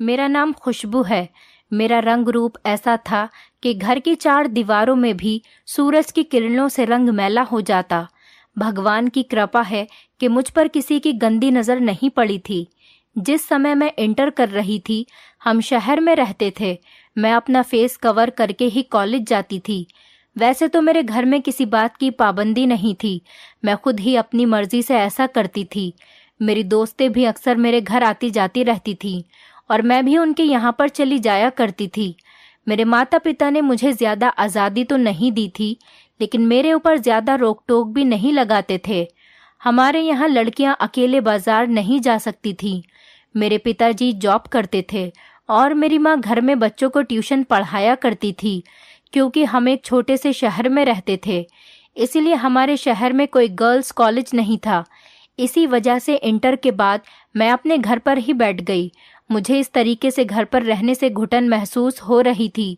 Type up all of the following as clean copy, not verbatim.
मेरा नाम खुशबू है। मेरा रंग रूप ऐसा था कि घर की 4 दीवारों में भी सूरज की किरणों से रंग मैला हो जाता। भगवान की कृपा है कि मुझ पर किसी की गंदी नज़र नहीं पड़ी थी। जिस समय मैं इंटर कर रही थी, हम शहर में रहते थे। मैं अपना फेस कवर करके ही कॉलेज जाती थी। वैसे तो मेरे घर में किसी बात की पाबंदी नहीं थी, मैं खुद ही अपनी मर्जी से ऐसा करती थी। मेरी दोस्तें भी अक्सर मेरे घर आती जाती रहती थीं और मैं भी उनके यहाँ पर चली जाया करती थी। मेरे माता पिता ने मुझे ज़्यादा आज़ादी तो नहीं दी थी, लेकिन मेरे ऊपर ज़्यादा रोक टोक भी नहीं लगाते थे। हमारे यहाँ लड़कियाँ अकेले बाजार नहीं जा सकती थीं। मेरे पिताजी जॉब करते थे और मेरी माँ घर में बच्चों को ट्यूशन पढ़ाया करती थी। क्योंकि हम एक छोटे से शहर में रहते थे, इसीलिए हमारे शहर में कोई गर्ल्स कॉलेज नहीं था। इसी वजह से इंटर के बाद मैं अपने घर पर ही बैठ गई। मुझे इस तरीके से घर पर रहने से घुटन महसूस हो रही थी।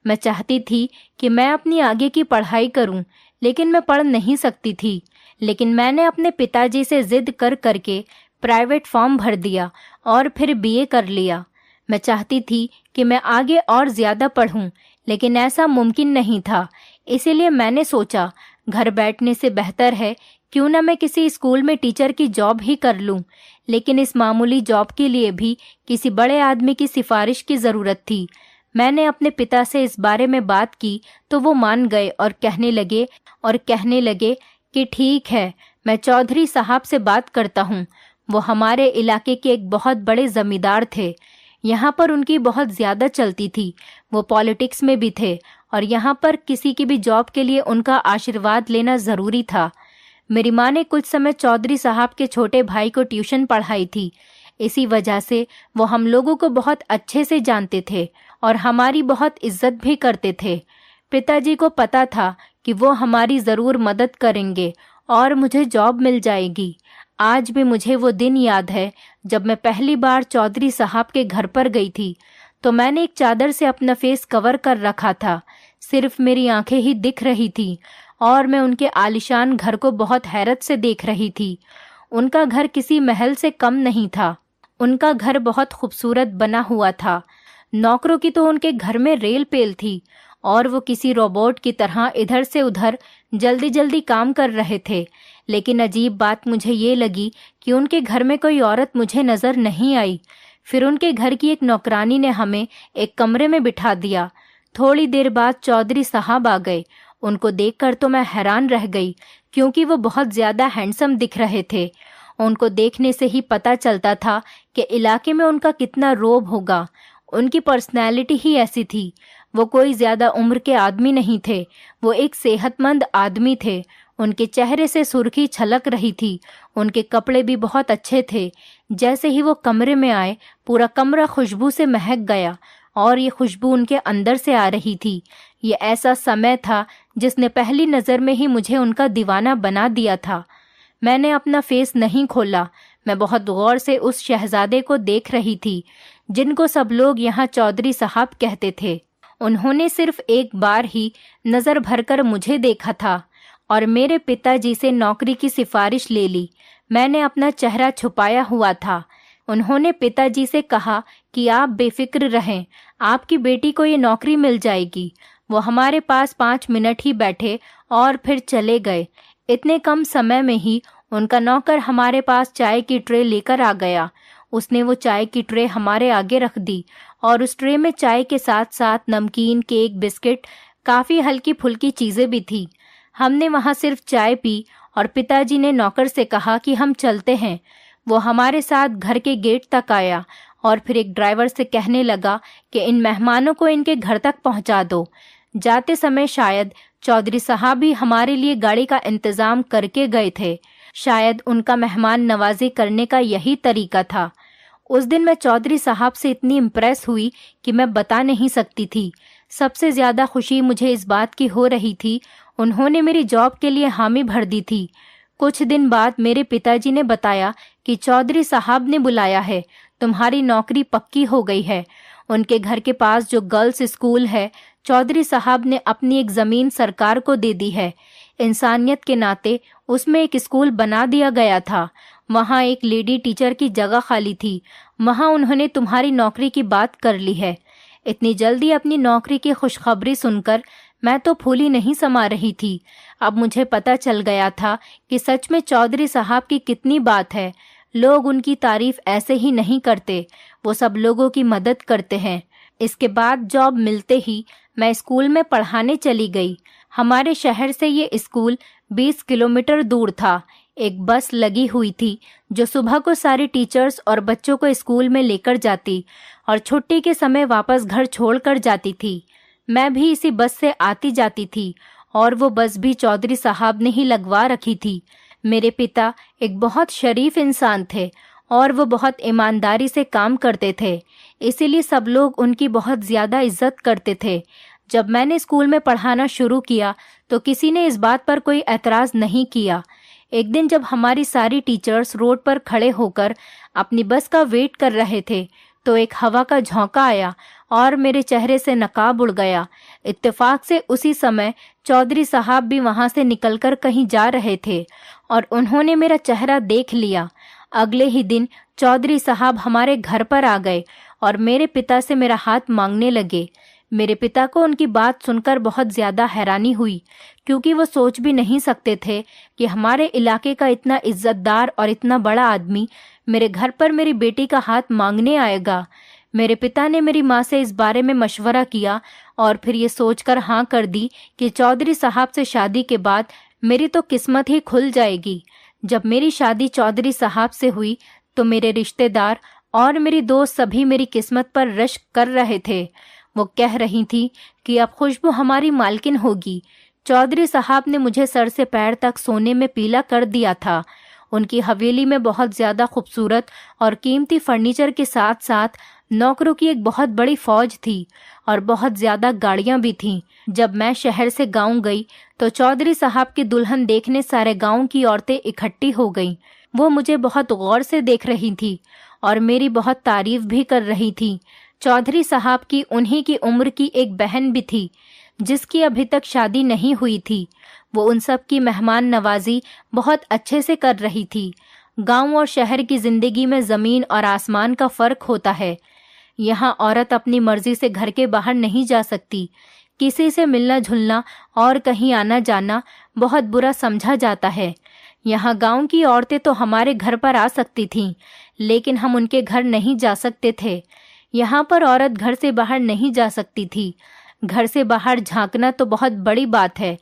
मैं चाहती थी कि मैं अपनी आगे की पढ़ाई करूं, लेकिन मैं पढ़ नहीं सकती थी। लेकिन मैंने अपने पिताजी से जिद कर करके प्राइवेट फॉर्म भर दिया और फिर बीए कर लिया। मैं चाहती थी कि मैं आगे और ज़्यादा पढ़ूं, लेकिन ऐसा मुमकिन नहीं था। इसीलिए मैंने सोचा घर बैठने से बेहतर है क्यों ना मैं किसी स्कूल में टीचर की जॉब ही कर लूं। लेकिन इस मामूली जॉब के लिए भी किसी बड़े आदमी की सिफारिश की ज़रूरत थी। मैंने अपने पिता से इस बारे में बात की तो वो मान गए और कहने लगे कि ठीक है, मैं चौधरी साहब से बात करता हूँ। वो हमारे इलाके के एक बहुत बड़े जमींदार थे। यहाँ पर उनकी बहुत ज़्यादा चलती थी। वो पॉलिटिक्स में भी थे और यहाँ पर किसी की भी जॉब के लिए उनका आशीर्वाद लेना ज़रूरी था। मेरी माँ ने कुछ समय चौधरी साहब के छोटे भाई को ट्यूशन पढ़ाई थी। इसी वजह से वो हम लोगों को बहुत अच्छे से जानते थे और हमारी बहुत इज्जत भी करते थे। पिताजी को पता था कि वो हमारी ज़रूर मदद करेंगे और मुझे जॉब मिल जाएगी। आज भी मुझे वो दिन याद है जब मैं पहली बार चौधरी साहब के घर पर गई थी। तो मैंने एक चादर से अपना फेस कवर कर रखा था। सिर्फ मेरी आंखें ही दिख रही थी और मैं उनके आलीशान घर को बहुत हैरत से देख रही थी। उनका घर किसी महल से कम नहीं था। उनका घर बहुत खूबसूरत बना हुआ था। नौकरों की तो उनके घर में रेल पेल थी और वो किसी रोबोट की तरह इधर से उधर जल्दी जल्दी काम कर रहे थे। लेकिन अजीब बात मुझे ये लगी कि उनके घर में कोई औरत मुझे नज़र नहीं आई। फिर उनके घर की एक नौकरानी ने हमें एक कमरे में बिठा दिया। थोड़ी देर बाद चौधरी साहब आ गए। उनको देखकर तो मैं हैरान रह गई, क्योंकि वो बहुत ज़्यादा हैंडसम दिख रहे थे। उनको देखने से ही पता चलता था कि इलाके में उनका कितना रोब होगा। उनकी पर्सनैलिटी ही ऐसी थी। वो कोई ज़्यादा उम्र के आदमी नहीं थे, वो एक सेहतमंद आदमी थे। उनके चेहरे से सुर्खी छलक रही थी। उनके कपड़े भी बहुत अच्छे थे। जैसे ही वो कमरे में आए, पूरा कमरा खुशबू से महक गया और ये खुशबू उनके अंदर से आ रही थी। ये ऐसा समय था जिसने पहली नज़र में ही मुझे उनका दीवाना बना दिया था। मैंने अपना फेस नहीं खोला। मैं बहुत गौर से उस शहजादे को देख रही थी जिनको सब लोग यहाँ चौधरी साहब कहते थे। उन्होंने सिर्फ एक बार ही नज़र भरकर मुझे देखा था और मेरे पिताजी से नौकरी की सिफारिश ले ली। मैंने अपना चेहरा छुपाया हुआ था। उन्होंने पिताजी से कहा कि आप बेफिक्र रहें, आपकी बेटी को ये नौकरी मिल जाएगी। वो हमारे पास 5 मिनट ही बैठे और फिर चले गए। इतने कम समय में ही उनका नौकर हमारे पास चाय की ट्रे लेकर आ गया। उसने वो चाय की ट्रे हमारे आगे रख दी और उस ट्रे में चाय के साथ साथ नमकीन, केक, बिस्किट, काफ़ी हल्की फुल्की चीज़ें भी थी। हमने वहाँ सिर्फ चाय पी और पिताजी ने नौकर से कहा कि हम चलते हैं। वो हमारे साथ घर के गेट तक आया और फिर एक ड्राइवर से कहने लगा कि इन मेहमानों को इनके घर तक पहुँचा दो। जाते समय शायद चौधरी साहब भी हमारे लिए गाड़ी का इंतज़ाम करके गए थे। शायद उनका मेहमान नवाजी करने का यही तरीका था। उस दिन मैं चौधरी साहब से इतनी इम्प्रेस हुई कि मैं बता नहीं सकती थी। सबसे ज़्यादा खुशी मुझे इस बात की हो रही थी, उन्होंने मेरी जॉब के लिए हामी भर दी थी। कुछ दिन बाद मेरे पिताजी ने बताया कि चौधरी साहब ने बुलाया है, तुम्हारी नौकरी पक्की हो गई है। उनके घर के पास जो गर्ल्स स्कूल है, चौधरी साहब ने अपनी एक ज़मीन सरकार को दे दी है। इंसानियत के नाते उसमें एक स्कूल बना दिया गया था वहाँ एक लेडी टीचर की जगह खाली थी। वहाँ उन्होंने तुम्हारी नौकरी की बात कर ली है। इतनी जल्दी अपनी नौकरी की खुशखबरी सुनकर मैं तो फूली नहीं समा रही थी। अब मुझे पता चल गया था कि सच में चौधरी साहब की कितनी बात है। लोग उनकी तारीफ ऐसे ही नहीं करते, वो सब लोगों की मदद करते हैं। इसके बाद जॉब मिलते ही मैं स्कूल में पढ़ाने चली गई। हमारे शहर से ये स्कूल 20 किलोमीटर दूर था। एक बस लगी हुई थी जो सुबह को सारे टीचर्स और बच्चों को स्कूल में लेकर जाती और छुट्टी के समय वापस घर छोड़कर जाती थी। मैं भी इसी बस से आती जाती थी और वो बस भी चौधरी साहब ने ही लगवा रखी थी। मेरे पिता एक बहुत शरीफ इंसान थे और वो बहुत ईमानदारी से काम करते थे, इसीलिए सब लोग उनकी बहुत ज़्यादा इज्जत करते थे। जब मैंने स्कूल में पढ़ाना शुरू किया तो किसी ने इस बात पर कोई एतराज़ नहीं किया। एक दिन जब हमारी सारी टीचर्स रोड पर खड़े होकर अपनी बस का वेट कर रहे थे तो एक हवा का झोंका आया और मेरे चेहरे से नकाब उड़ गया। इत्तेफाक से उसी समय चौधरी साहब भी वहां से निकलकर कहीं जा रहे थे और उन्होंने मेरा चेहरा देख लिया। अगले ही दिन चौधरी साहब हमारे घर पर आ गए और मेरे पिता से मेरा हाथ मांगने लगे। मेरे पिता को उनकी बात सुनकर बहुत ज़्यादा हैरानी हुई, क्योंकि वो सोच भी नहीं सकते थे कि हमारे इलाके का इतना इज्जतदार और इतना बड़ा आदमी मेरे घर पर मेरी बेटी का हाथ मांगने आएगा। मेरे पिता ने मेरी माँ से इस बारे में मशवरा किया और फिर ये सोचकर हाँ कर दी कि चौधरी साहब से शादी के बाद मेरी तो किस्मत ही खुल जाएगी। जब मेरी शादी चौधरी साहब से हुई तो मेरे रिश्तेदार और मेरी दोस्त सभी मेरी किस्मत पर रश्क कर रहे थे। वो कह रही थी कि अब खुशबू हमारी मालकिन होगी। चौधरी साहब ने मुझे सर से पैर तक सोने में पीला कर दिया था। उनकी हवेली में बहुत ज़्यादा खूबसूरत और कीमती फर्नीचर के साथ साथ नौकरों की एक बहुत बड़ी फौज थी और बहुत ज़्यादा गाड़ियाँ भी थीं। जब मैं शहर से गांव गई तो चौधरी साहब की दुल्हन देखने सारे गांव की औरतें इकट्ठी हो गईं। वो मुझे बहुत गौर से देख रही थी और मेरी बहुत तारीफ भी कर रही थी। चौधरी साहब की उन्हीं की उम्र की एक बहन भी थी जिसकी अभी तक शादी नहीं हुई थी। वो उन सब की मेहमान नवाजी बहुत अच्छे से कर रही थी। गांव और शहर की जिंदगी में ज़मीन और आसमान का फ़र्क होता है। यहाँ औरत अपनी मर्जी से घर के बाहर नहीं जा सकती। किसी से मिलना जुलना और कहीं आना जाना बहुत बुरा समझा जाता है। यहाँ गांव की औरतें तो हमारे घर पर आ सकती थीं, लेकिन हम उनके घर नहीं जा सकते थे। यहाँ पर औरत घर से बाहर नहीं जा सकती थी। घर से बाहर झांकना तो बहुत बड़ी बात है।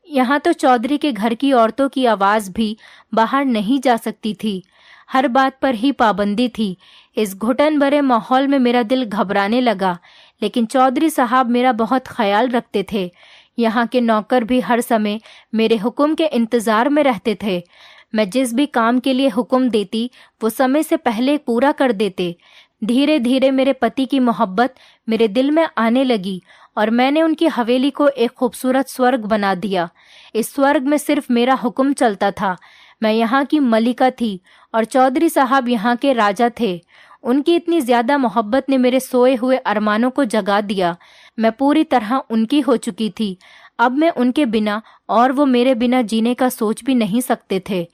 यहाँ तो चौधरी के घर की औरतों की आवाज़ भी बाहर नहीं जा सकती थी। हर बात पर ही पाबंदी थी। इस घुटन भरे माहौल में मेरा दिल घबराने लगा, लेकिन चौधरी साहब मेरा बहुत ख्याल रखते थे। यहाँ के नौकर भी हर समय मेरे हुक्म के इंतज़ार में रहते थे। मैं जिस भी काम के लिए हुक्म देती वो समय से पहले पूरा कर देते। धीरे धीरे मेरे पति की मोहब्बत मेरे दिल में आने लगी और मैंने उनकी हवेली को एक खूबसूरत स्वर्ग बना दिया। इस स्वर्ग में सिर्फ मेरा हुक्म चलता था। मैं यहाँ की मलिका थी और चौधरी साहब यहाँ के राजा थे। उनकी इतनी ज़्यादा मोहब्बत ने मेरे सोए हुए अरमानों को जगा दिया। मैं पूरी तरह उनकी हो चुकी थी। अब मैं उनके बिना और वो मेरे बिना जीने का सोच भी नहीं सकते थे।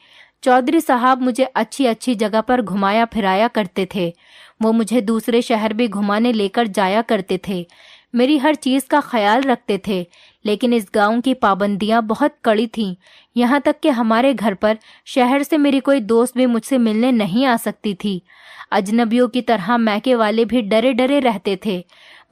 चौधरी साहब मुझे अच्छी अच्छी जगह पर घुमाया फिराया करते थे। वो मुझे दूसरे शहर भी घुमाने लेकर जाया करते थे। मेरी हर चीज़ का ख्याल रखते थे, लेकिन इस गांव की पाबंदियां बहुत कड़ी थीं। यहाँ तक कि हमारे घर पर शहर से मेरी कोई दोस्त भी मुझसे मिलने नहीं आ सकती थी। अजनबियों की तरह मैके वाले भी डरे डरे रहते थे।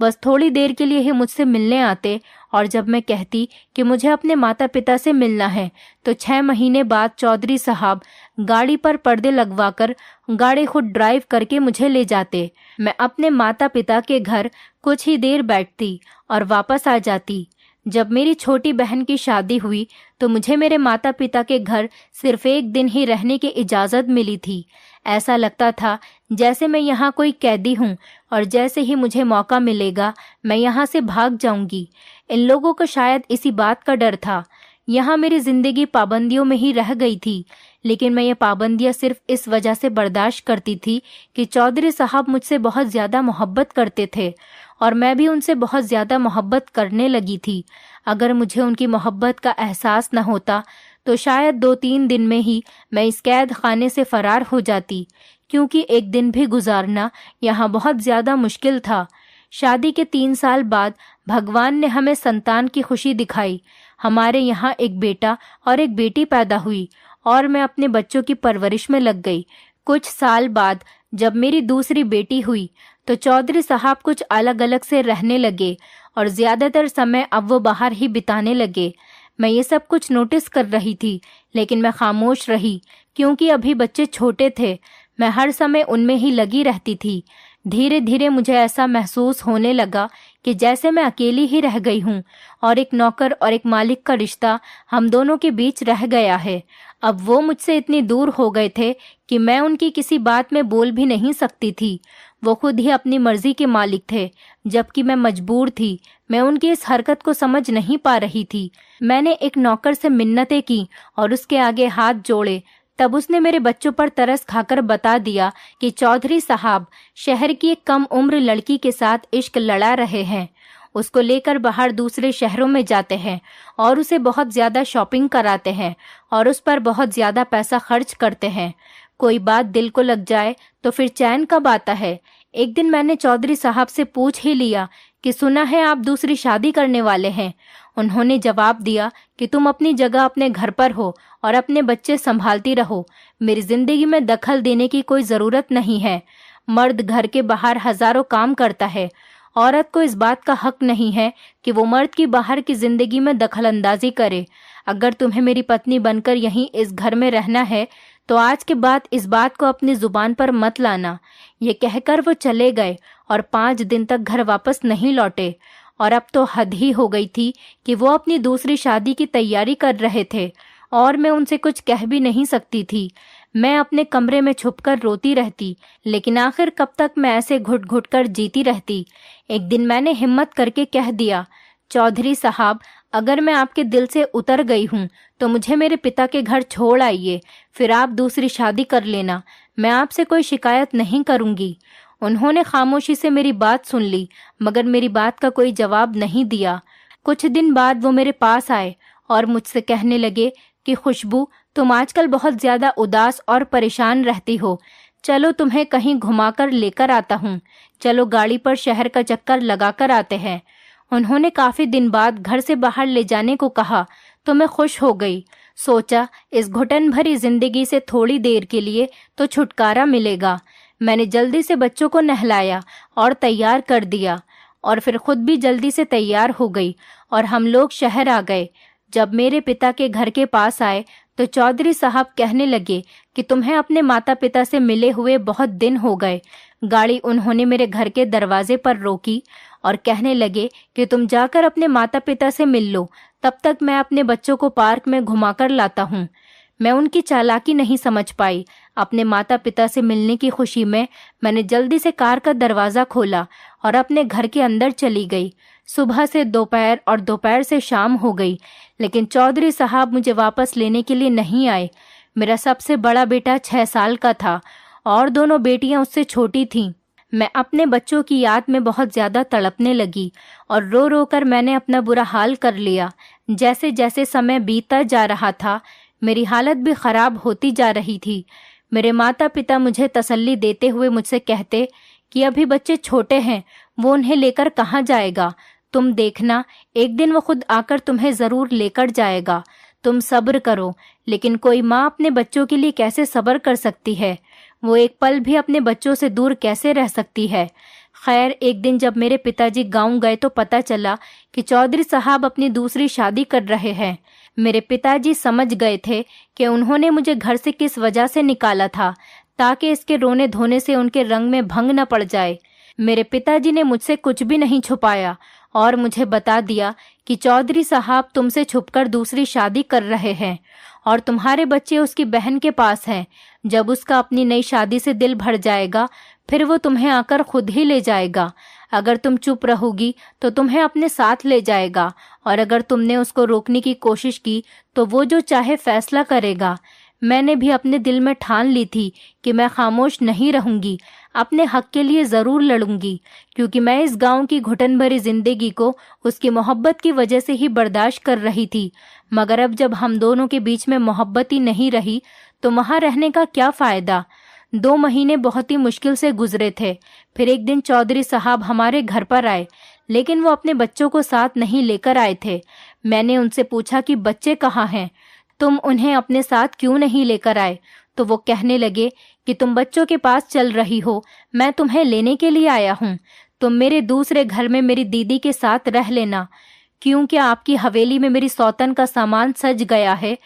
बस थोड़ी देर के लिए ही मुझसे मिलने आते और जब मैं कहती कि मुझे अपने माता पिता से मिलना है तो 6 महीने बाद चौधरी साहब गाड़ी पर पर्दे लगवाकर गाड़ी खुद ड्राइव करके मुझे ले जाते। मैं अपने माता पिता के घर कुछ ही देर बैठती और वापस आ जाती। जब मेरी छोटी बहन की शादी हुई तो मुझे मेरे माता पिता के घर सिर्फ 1 दिन ही रहने की इजाज़त मिली थी। ऐसा लगता था जैसे मैं यहाँ कोई कैदी हूँ और जैसे ही मुझे मौका मिलेगा मैं यहाँ से भाग जाऊँगी। इन लोगों को शायद इसी बात का डर था। यहाँ मेरी ज़िंदगी पाबंदियों में ही रह गई थी, लेकिन मैं ये पाबंदियाँ सिर्फ इस वजह से बर्दाश्त करती थी कि चौधरी साहब मुझसे बहुत ज़्यादा मोहब्बत करते थे और मैं भी उनसे बहुत ज़्यादा मोहब्बत करने लगी थी। अगर मुझे उनकी मोहब्बत का एहसास न होता तो शायद 2-3 दिन में ही मैं इस कैद खाने से फरार हो जाती, क्योंकि एक दिन भी गुजारना यहाँ बहुत ज़्यादा मुश्किल था। शादी के 3 साल बाद भगवान ने हमें संतान की खुशी दिखाई। हमारे यहाँ एक बेटा और एक बेटी पैदा हुई और मैं अपने बच्चों की परवरिश में लग गई। कुछ साल बाद जब मेरी दूसरी बेटी हुई तो चौधरी साहब कुछ अलग अलग से रहने लगे और ज़्यादातर समय अब वो बाहर ही बिताने लगे। मैं ये सब कुछ नोटिस कर रही थी, लेकिन मैं खामोश रही क्योंकि अभी बच्चे छोटे थे। मैं हर समय उनमें ही लगी रहती थी। धीरे धीरे मुझे ऐसा महसूस होने लगा कि जैसे मैं अकेली ही रह गई हूँ और एक नौकर और एक मालिक का रिश्ता हम दोनों के बीच रह गया है। अब वो मुझसे इतनी दूर हो गए थे कि मैं उनकी किसी बात में बोल भी नहीं सकती थी। वो खुद ही अपनी मर्जी के मालिक थे, जबकि मैं मजबूर थी। मैं उनकी इस हरकत को समझ नहीं पा रही थी। मैंने एक नौकर से मिन्नतें की और उसके आगे हाथ जोड़े। तब उसने मेरे बच्चों पर तरस खाकर बता दिया कि चौधरी साहब शहर की एक कम उम्र लड़की के साथ इश्क लड़ा रहे हैं। उसको लेकर बाहर दूसरे शहरों में जाते हैं और उसे बहुत ज़्यादा शॉपिंग कराते हैं और उस पर बहुत ज़्यादा पैसा खर्च करते हैं। कोई बात दिल को लग जाए तो फिर चैन कब आता है। एक दिन मैंने चौधरी साहब से पूछ ही लिया कि सुना है आप दूसरी शादी करने वाले हैं। उन्होंने जवाब दिया कि तुम अपनी जगह अपने घर पर हो और अपने बच्चे संभालती रहो। मेरी जिंदगी में दखल देने की कोई ज़रूरत नहीं है। मर्द घर के बाहर हजारों काम करता है। औरत को इस बात का हक नहीं है कि वो मर्द की बाहर की जिंदगी में दखल अंदाजी करे। अगर तुम्हें मेरी पत्नी बनकर यहीं इस घर में रहना है तो आज के बाद इस बात को अपनी जुबान पर मत लाना। ये कहकर वो चले गए और 5 दिन तक घर वापस नहीं लौटे। और अब तो हद ही हो गई थी कि वो अपनी दूसरी शादी की तैयारी कर रहे थे और मैं उनसे कुछ कह भी नहीं सकती थी। मैं अपने कमरे में छुपकर रोती रहती, लेकिन आखिर कब तक मैं ऐसे घुट घुट कर जीती रहती। एक दिन मैंने हिम्मत करके कह दिया, चौधरी साहब अगर मैं आपके दिल से उतर गई हूँ तो मुझे मेरे पिता के घर छोड़ आइए, फिर आप दूसरी शादी कर लेना। मैं आपसे कोई शिकायत नहीं करूँगी। उन्होंने खामोशी से मेरी बात सुन ली, मगर मेरी बात का कोई जवाब नहीं दिया। कुछ दिन बाद वो मेरे पास आए और मुझसे कहने लगे कि खुशबू तुम आजकल बहुत ज़्यादा उदास और परेशान रहती हो। चलो तुम्हें कहीं घुमाकर लेकर आता हूँ। चलो गाड़ी पर शहर का चक्कर लगाकर आते हैं। उन्होंने काफ़ी दिन बाद घर से बाहर ले जाने को कहा तो मैं खुश हो गई। सोचा इस घुटन भरी जिंदगी से थोड़ी देर के लिए तो छुटकारा मिलेगा। मैंने जल्दी से बच्चों को नहलाया और तैयार कर दिया और फिर खुद भी जल्दी से तैयार हो गई और हम लोग शहर आ गए। जब मेरे पिता के घर के पास आए तो चौधरी साहब कहने लगे कि तुम्हें अपने माता पिता से मिले हुए बहुत दिन हो गए। गाड़ी उन्होंने मेरे घर के दरवाजे पर रोकी और कहने लगे कि तुम जाकर अपने माता पिता से मिल लो, तब तक मैं अपने बच्चों को पार्क में घुमाकर लाता हूँ। मैं उनकी चालाकी नहीं समझ पाई। अपने माता पिता से मिलने की खुशी में मैंने जल्दी से कार का दरवाज़ा खोला और अपने घर के अंदर चली गई। सुबह से दोपहर और दोपहर से शाम हो गई, लेकिन चौधरी साहब मुझे वापस लेने के लिए नहीं आए। मेरा सबसे बड़ा बेटा 6 साल का था और दोनों बेटियां उससे छोटी थीं। मैं अपने बच्चों की याद में बहुत ज़्यादा तड़पने लगी और रो रो कर मैंने अपना बुरा हाल कर लिया। जैसे जैसे समय बीतता जा रहा था मेरी हालत भी ख़राब होती जा रही थी। मेरे माता पिता मुझे तसल्ली देते हुए मुझसे कहते कि अभी बच्चे छोटे हैं, वो उन्हें लेकर कहाँ जाएगा। तुम देखना एक दिन वो खुद आकर तुम्हें ज़रूर लेकर जाएगा। तुम सब्र करो। लेकिन कोई माँ अपने बच्चों के लिए कैसे सब्र कर सकती है? वो एक पल भी अपने बच्चों से दूर कैसे रह सकती है? खैर एक दिन जब मेरे पिताजी गांव गए तो पता चला कि चौधरी साहब अपनी दूसरी शादी कर रहे हैं। मेरे पिताजी समझ गए थे कि उन्होंने मुझे घर से किस वजह से निकाला था, ताकि इसके रोने धोने से उनके रंग में भंग न पड़ जाए। मेरे पिताजी ने मुझसे कुछ भी नहीं छुपाया और मुझे बता दिया कि चौधरी साहब तुमसे छुपकर दूसरी शादी कर रहे हैं और तुम्हारे बच्चे उसकी बहन के पास हैं। जब उसका अपनी नई शादी से दिल भर जाएगा फिर वो तुम्हें आकर खुद ही ले जाएगा। अगर तुम चुप रहोगी तो तुम्हें अपने साथ ले जाएगा और अगर तुमने उसको रोकने की कोशिश की तो वो जो चाहे फैसला करेगा। मैंने भी अपने दिल में ठान ली थी कि मैं खामोश नहीं रहूंगी। अपने हक के लिए ज़रूर लड़ूंगी, क्योंकि मैं इस गांव की घुटन भरी जिंदगी को उसकी मोहब्बत की वजह से ही बर्दाश्त कर रही थी। मगर अब जब हम दोनों के बीच में मोहब्बत ही नहीं रही तो वहां रहने का क्या फ़ायदा। 2 महीने बहुत ही मुश्किल से गुजरे थे। फिर एक दिन चौधरी साहब हमारे घर पर आए, लेकिन वो अपने बच्चों को साथ नहीं लेकर आए थे। मैंने उनसे पूछा कि बच्चे कहाँ हैं, तुम उन्हें अपने साथ क्यों नहीं लेकर आए? तो वो कहने लगे कि तुम बच्चों के पास चल रही हो, मैं तुम्हें लेने के लिए आया हूँ। तुम मेरे दूसरे घर में मेरी दीदी के साथ रह लेना, क्योंकि आपकी हवेली में मेरी सौतन का सामान सज गया है।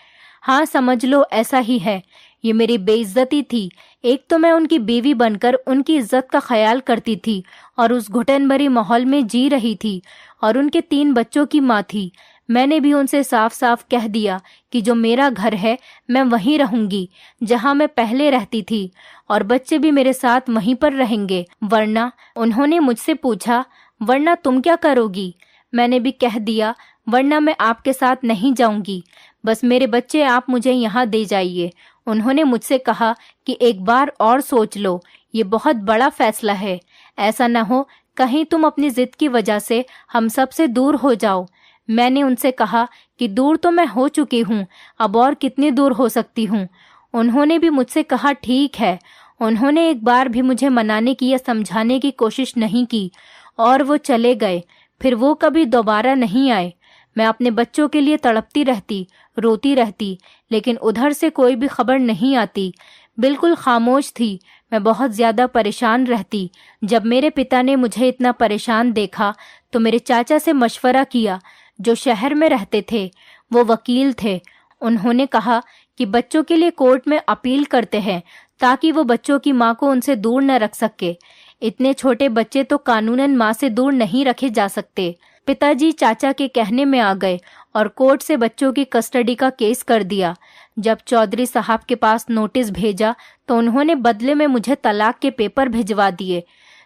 हाँ, समझ लो ऐसा ही है। ये मेरी बेइज्जती थी। एक तो मैं उनकी बीवी बनकर उनकी इज्जत का ख्याल करती थी और उस घुटन भरी माहौल में जी रही थी, और उनके 3 बच्चों की माँ थी। मैंने भी उनसे साफ साफ कह दिया कि जो मेरा घर है मैं वहीं रहूंगी जहां मैं पहले रहती थी, और बच्चे भी मेरे साथ वहीं पर रहेंगे, वरना। उन्होंने मुझसे पूछा, वरना तुम क्या करोगी? मैंने भी कह दिया, वरना मैं आपके साथ नहीं जाऊंगी, बस मेरे बच्चे आप मुझे यहाँ दे जाइए। उन्होंने मुझसे कहा कि एक बार और सोच लो, ये बहुत बड़ा फैसला है। ऐसा न हो कहीं तुम अपनी जिद की वजह से हम सबसे दूर हो जाओ। मैंने उनसे कहा कि दूर तो मैं हो चुकी हूँ, अब और कितनी दूर हो सकती हूँ। उन्होंने भी मुझसे कहा ठीक है। उन्होंने एक बार भी मुझे मनाने की या समझाने की कोशिश नहीं की और वो चले गए। फिर वो कभी दोबारा नहीं आए। मैं अपने बच्चों के लिए तड़पती रहती, रोती रहती, लेकिन उधर से कोई भी खबर नहीं आती। बिल्कुल खामोश थी। मैं बहुत ज़्यादा परेशान रहती। जब मेरे पिता ने मुझे इतना परेशान देखा तो मेरे चाचा से मशवरा किया, जो शहर में रहते थे, वो वकील थे। उन्होंने कहा कि बच्चों के लिए कोर्ट में अपील करते हैं ताकि वो बच्चों की माँ को उनसे दूर न रख सके। इतने छोटे बच्चे तो कानूनन माँ से दूर नहीं रखे जा सकते। पिताजी चाचा के कहने में आ गए और कोर्ट से बच्चों की कस्टडी का केस कर दिया। जब चौधरी साहब के पास नोटिस भेजा तो उन्होंने बदले में मुझे तलाक के पेपर भिजवा दिए।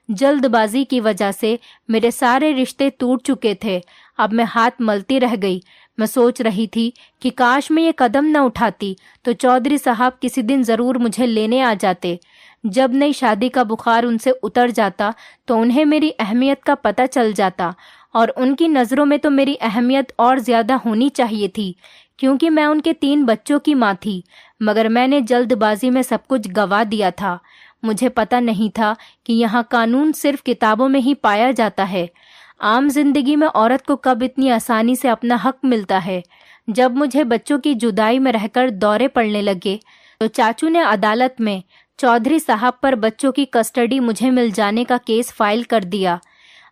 जल्दबाजी की वजह से मेरे सारे रिश्ते टूट चुके थे। अब मैं हाथ मलती रह गई। मैं सोच रही थी कि काश मैं ये कदम न उठाती तो चौधरी साहब किसी दिन ज़रूर मुझे लेने आ जाते। जब नई शादी का बुखार उनसे उतर जाता तो उन्हें मेरी अहमियत का पता चल जाता, और उनकी नज़रों में तो मेरी अहमियत और ज़्यादा होनी चाहिए थी, क्योंकि मैं उनके 3 बच्चों की माँ थी। मगर मैंने जल्दबाजी में सब कुछ गंवा दिया था। मुझे पता नहीं था कि यहाँ कानून सिर्फ किताबों में ही पाया जाता है। आम जिंदगी में औरत को कब इतनी आसानी से अपना हक मिलता है। जब मुझे बच्चों की जुदाई में रहकर दौरे पड़ने लगे तो चाचू ने अदालत में चौधरी साहब पर बच्चों की कस्टडी मुझे मिल जाने का केस फाइल कर दिया।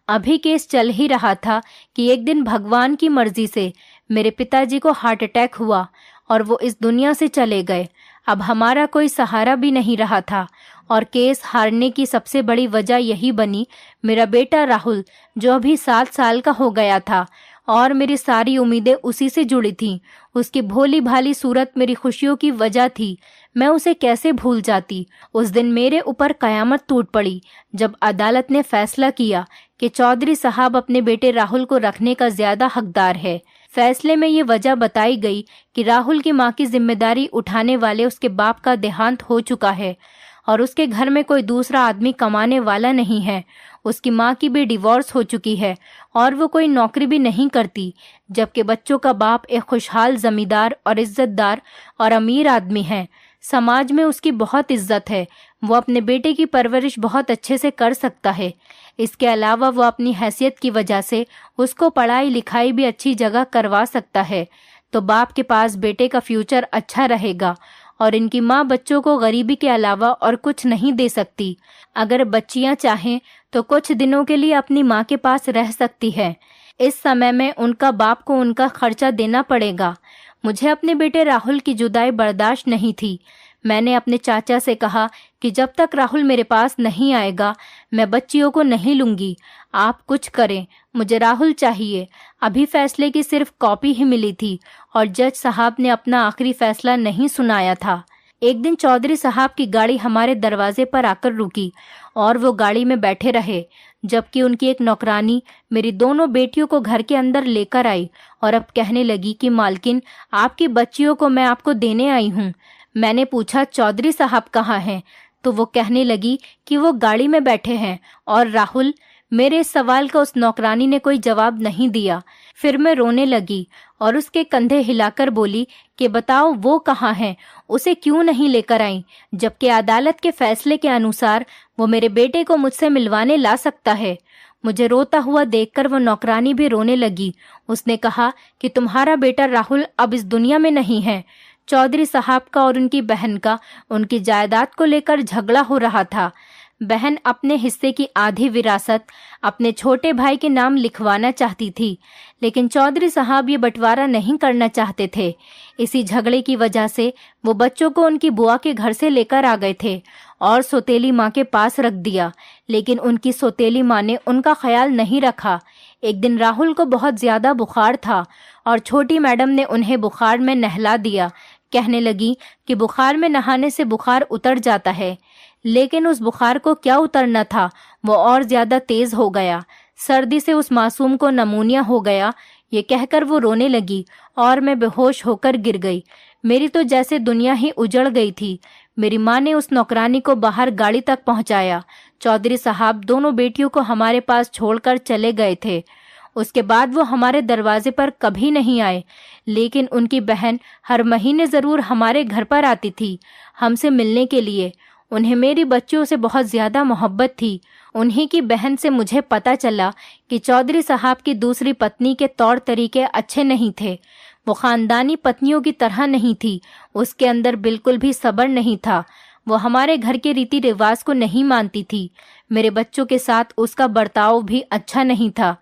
अभी केस चल ही रहा था कि एक दिन भगवान की मर्जी से मेरे पिताजी को हार्ट अटैक हुआ और वो इस दुनिया से चले गए। अब हमारा कोई सहारा भी नहीं रहा था, और केस हारने की सबसे बड़ी वजह यही बनी मेरा बेटा राहुल, जो अभी 7 साल का हो गया था, और मेरी सारी उम्मीदें उसी से जुड़ी थीं। उसकी भोली भाली सूरत मेरी खुशियों की वजह थी। मैं उसे कैसे भूल जाती। उस दिन मेरे ऊपर कयामत टूट पड़ी जब अदालत ने फैसला किया कि चौधरी साहब अपने बेटे राहुल को रखने का ज्यादा हकदार है। फैसले में ये वजह बताई गई कि राहुल की मां की जिम्मेदारी उठाने वाले उसके बाप का देहांत हो चुका है और उसके घर में कोई दूसरा आदमी कमाने वाला नहीं है। उसकी मां की भी डिवोर्स हो चुकी है और वो कोई नौकरी भी नहीं करती, जबकि बच्चों का बाप एक खुशहाल जमींदार और इज्जतदार और अमीर आदमी है। समाज में उसकी बहुत इज्जत है। वो अपने बेटे की परवरिश बहुत अच्छे से कर सकता है। इसके अलावा वो अपनी हैसियत की वजह से उसको पढ़ाई लिखाई भी अच्छी जगह करवा सकता है। तो बाप के पास बेटे का फ्यूचर अच्छा रहेगा, और इनकी माँ बच्चों को गरीबी के अलावा और कुछ नहीं दे सकती। अगर बच्चियां चाहें तो कुछ दिनों के लिए अपनी माँ के पास रह सकती है। इस समय में उनका बाप को उनका खर्चा देना पड़ेगा। मुझे अपने बेटे राहुल की जुदाई बर्दाश्त नहीं थी। मैंने अपने चाचा से कहा कि जब तक राहुल मेरे पास नहीं आएगा मैं बच्चियों को नहीं लूंगी। आप कुछ करें, मुझे राहुल चाहिए। अभी फैसले की सिर्फ कॉपी ही मिली थी और जज साहब ने अपना आखिरी फैसला नहीं सुनाया था। एक दिन चौधरी साहब की गाड़ी हमारे दरवाजे पर आकर रुकी और वो गाड़ी में बैठे रहे, जबकि उनकी एक नौकरानी मेरी दोनों बेटियों को घर के अंदर लेकर आई और अब कहने लगी कि मालकिन, आपकी बच्चियों को मैं आपको देने आई हूँ। मैंने पूछा, चौधरी साहब कहाँ हैं? तो वो कहने लगी कि वो गाड़ी में बैठे हैं। और राहुल, मेरे इस सवाल का उस नौकरानी ने कोई जवाब नहीं दिया। फिर मैं रोने लगी और उसके कंधे हिलाकर बोली कि बताओ वो कहाँ है, उसे क्यों नहीं लेकर आई, जबकि अदालत के फैसले के अनुसार वो मेरे बेटे को मुझसे मिलवाने ला सकता है। मुझे रोता हुआ देखकर वो नौकरानी भी रोने लगी। उसने कहा कि तुम्हारा बेटा राहुल अब इस दुनिया में नहीं है। चौधरी साहब का और उनकी बहन का उनकी जायदाद को लेकर झगड़ा हो रहा था। बहन अपने हिस्से की आधी विरासत अपने छोटे भाई के नाम लिखवाना चाहती थी, लेकिन चौधरी साहब ये बंटवारा नहीं करना चाहते थे। इसी झगड़े की वजह से वो बच्चों को उनकी बुआ के घर से लेकर आ गए थे और सौतेली माँ के पास रख दिया, लेकिन उनकी सौतेली माँ ने उनका ख्याल नहीं रखा। एक दिन राहुल को बहुत ज्यादा बुखार था और छोटी मैडम ने उन्हें बुखार में नहला दिया। कहने लगी कि बुखार में नहाने से बुखार उतर जाता है, लेकिन उस बुखार को क्या उतरना था, वो और ज्यादा तेज हो गया। सर्दी से उस मासूम को नमूनिया हो गया। ये कहकर वो रोने लगी और मैं बेहोश होकर गिर गई। मेरी तो जैसे दुनिया ही उजड़ गई थी। मेरी माँ ने उस नौकरानी को बाहर गाड़ी तक पहुंचाया। चौधरी साहब दोनों बेटियों को हमारे पास छोड़कर चले गए थे। उसके बाद वो हमारे दरवाजे पर कभी नहीं आए, लेकिन उनकी बहन हर महीने जरूर हमारे घर पर आती थी हमसे मिलने के लिए। उन्हें मेरी बच्चियों से बहुत ज्यादा मोहब्बत थी। उन्हीं की बहन से मुझे पता चला कि चौधरी साहब की दूसरी पत्नी के तौर तरीके अच्छे नहीं थे। वो खानदानी पत्नियों की तरह नहीं थी। उसके अंदर बिल्कुल भी सब्र नहीं था। वो हमारे घर के रीति रिवाज को नहीं मानती थी। मेरे बच्चों के साथ उसका बर्ताव भी अच्छा नहीं था।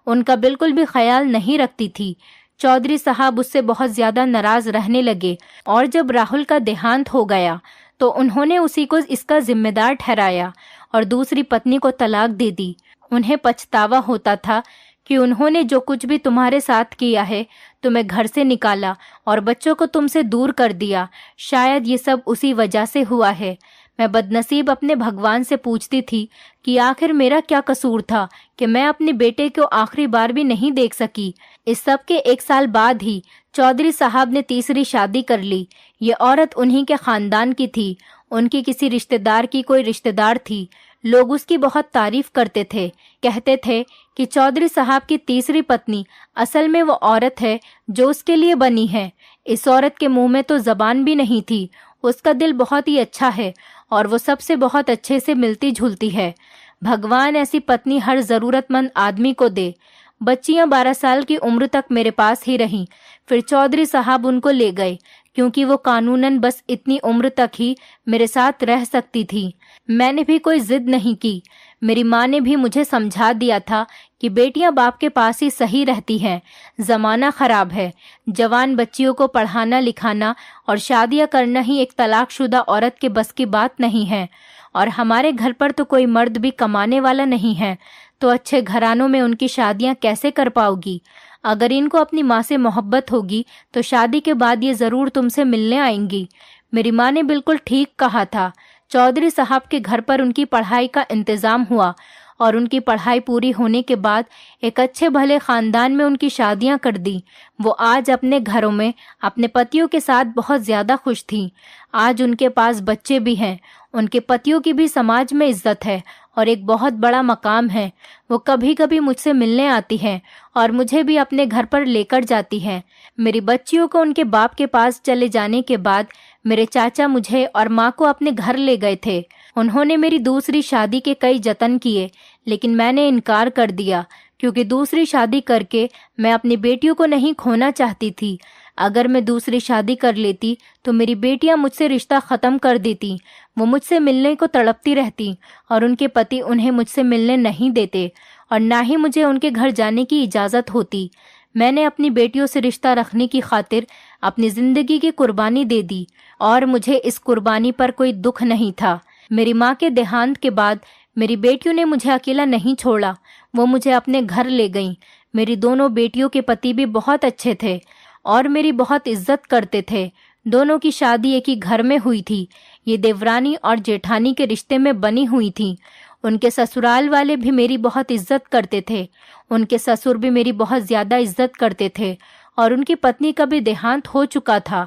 उनका बिल्कुल भी ख्याल नहीं रखती थी। चौधरी साहब उससे बहुत ज्यादा नाराज रहने लगे और जब राहुल का देहांत हो गया तो उन्होंने उसी को इसका जिम्मेदार ठहराया और दूसरी पत्नी को तलाक दे दी। उन्हें पछतावा होता था कि उन्होंने जो कुछ भी तुम्हारे साथ किया है, तुम्हें घर से निकाला और बच्चों को तुमसे दूर कर दिया, शायद ये सब उसी वजह से हुआ है। मैं बदनसीब अपने भगवान से पूछती थी कि आखिर मेरा क्या कसूर था कि मैं अपने बेटे को आखिरी बार भी नहीं देख सकी। इस सब के 1 साल बाद ही चौधरी साहब ने तीसरी शादी कर ली। ये औरत उन्हीं के खानदान की थी। उनकी किसी रिश्तेदार की कोई रिश्तेदार थी। लोग उसकी बहुत तारीफ करते थे। कहते थे कि चौधरी साहब की तीसरी पत्नी असल में वो औरत है जो उसके लिए बनी है। इस औरत के मुंह में तो जबान भी नहीं थी। उसका दिल बहुत ही अच्छा है और वो सबसे बहुत अच्छे से मिलती जुलती है। भगवान ऐसी पत्नी हर जरूरतमंद आदमी को दे। बच्चियां 12 साल की उम्र तक मेरे पास ही रहीं। फिर चौधरी साहब उनको ले गए, क्योंकि वो कानूनन बस इतनी उम्र तक ही मेरे साथ रह सकती थी। मैंने भी कोई जिद नहीं की। मेरी माँ ने भी मुझे समझा दिया था कि बेटियां बाप के पास ही सही रहती हैं। जमाना खराब है। जवान बच्चियों को पढ़ाना लिखाना और शादियां करना ही एक तलाकशुदा औरत के बस की बात नहीं है। और हमारे घर पर तो कोई मर्द भी कमाने वाला नहीं है, तो अच्छे घरानों में उनकी शादियां कैसे कर पाओगी? अगर इनको अपनी माँ से मोहब्बत होगी तो शादी के बाद ये जरूर तुमसे मिलने आएंगी। मेरी माँ ने बिल्कुल ठीक कहा था। चौधरी साहब के घर पर उनकी पढ़ाई का इंतजाम हुआ और उनकी पढ़ाई पूरी होने के बाद एक अच्छे भले खानदान में उनकी शादियां कर दी। वो आज अपने घरों में अपने पतियों के साथ बहुत ज्यादा खुश थीं। आज उनके पास बच्चे भी हैं। उनके पतियों की भी समाज में इज्जत है और एक बहुत बड़ा मकाम है। वो कभी कभी मुझसे मिलने आती हैं और मुझे भी अपने घर पर लेकर जाती हैं। मेरी बच्चियों को उनके बाप के पास चले जाने के बाद मेरे चाचा मुझे और माँ को अपने घर ले गए थे। उन्होंने मेरी दूसरी शादी के कई जतन किए, लेकिन मैंने इनकार कर दिया, क्योंकि दूसरी शादी करके मैं अपनी बेटियों को नहीं खोना चाहती थी। अगर मैं दूसरी शादी कर लेती तो मेरी बेटियां मुझसे रिश्ता ख़त्म कर देती। वो मुझसे मिलने को तड़पती रहती और उनके पति उन्हें मुझसे मिलने नहीं देते और ना ही मुझे उनके घर जाने की इजाज़त होती। मैंने अपनी बेटियों से रिश्ता रखने की खातिर अपनी ज़िंदगी की कुर्बानी दे दी और मुझे इस कुर्बानी पर कोई दुख नहीं था। मेरी माँ के देहांत के बाद मेरी बेटियों ने मुझे अकेला नहीं छोड़ा। वो मुझे अपने घर ले गईं। मेरी दोनों बेटियों के पति भी बहुत अच्छे थे और मेरी बहुत इज्जत करते थे। दोनों की शादी एक ही घर में हुई थी। ये देवरानी और जेठानी के रिश्ते में बनी हुई थी। उनके ससुराल वाले भी मेरी बहुत इज्जत करते थे। उनके ससुर भी मेरी बहुत ज़्यादा इज्जत करते थे और उनकी पत्नी का भी देहांत हो चुका था।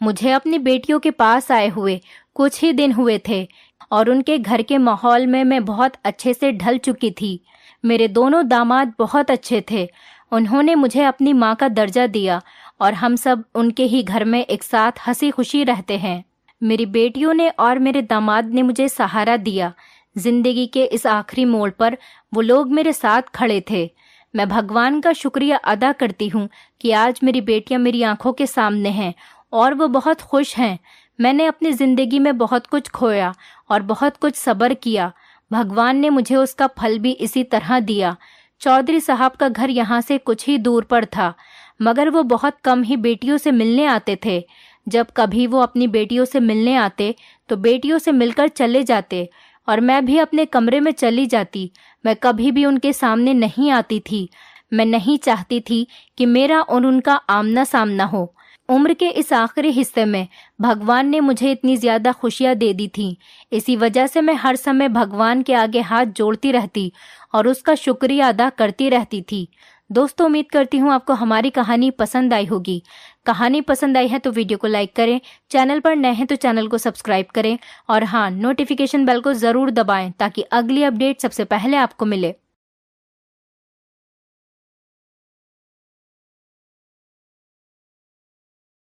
मुझे अपनी बेटियों के पास आए हुए कुछ ही दिन हुए थे और उनके घर के माहौल में मैं बहुत अच्छे से ढल चुकी थी। मेरे दोनों दामाद बहुत अच्छे थे। उन्होंने मुझे अपनी माँ का दर्जा दिया और हम सब उनके ही घर में एक साथ हंसी खुशी रहते हैं। मेरी बेटियों ने और मेरे दामाद ने मुझे सहारा दिया। जिंदगी के इस आखिरी मोड़ पर वो लोग मेरे साथ खड़े थे। मैं भगवान का शुक्रिया अदा करती हूँ कि आज मेरी बेटियां मेरी आंखों के सामने हैं और वो बहुत खुश हैं। मैंने अपनी ज़िंदगी में बहुत कुछ खोया और बहुत कुछ सब्र किया। भगवान ने मुझे उसका फल भी इसी तरह दिया। चौधरी साहब का घर यहाँ से कुछ ही दूर पर था, मगर वो बहुत कम ही बेटियों से मिलने आते थे। जब कभी वो अपनी बेटियों से मिलने आते तो बेटियों से मिलकर चले जाते और मैं भी अपने कमरे में चली जाती। मैं कभी भी उनके सामने नहीं आती थी। मैं नहीं चाहती थी कि मेरा और उनका आमना सामना हो। उम्र के इस आखिरी हिस्से में भगवान ने मुझे इतनी ज़्यादा खुशियाँ दे दी थी। इसी वजह से मैं हर समय भगवान के आगे हाथ जोड़ती रहती और उसका शुक्रिया अदा करती रहती थी। दोस्तों, उम्मीद करती हूँ आपको हमारी कहानी पसंद आई होगी। कहानी पसंद आई है तो वीडियो को लाइक करें, चैनल पर नए हैं तो चैनल को सब्सक्राइब करें और हाँ, नोटिफिकेशन बेल को ज़रूर दबाएं ताकि अगली अपडेट सबसे पहले आपको मिले।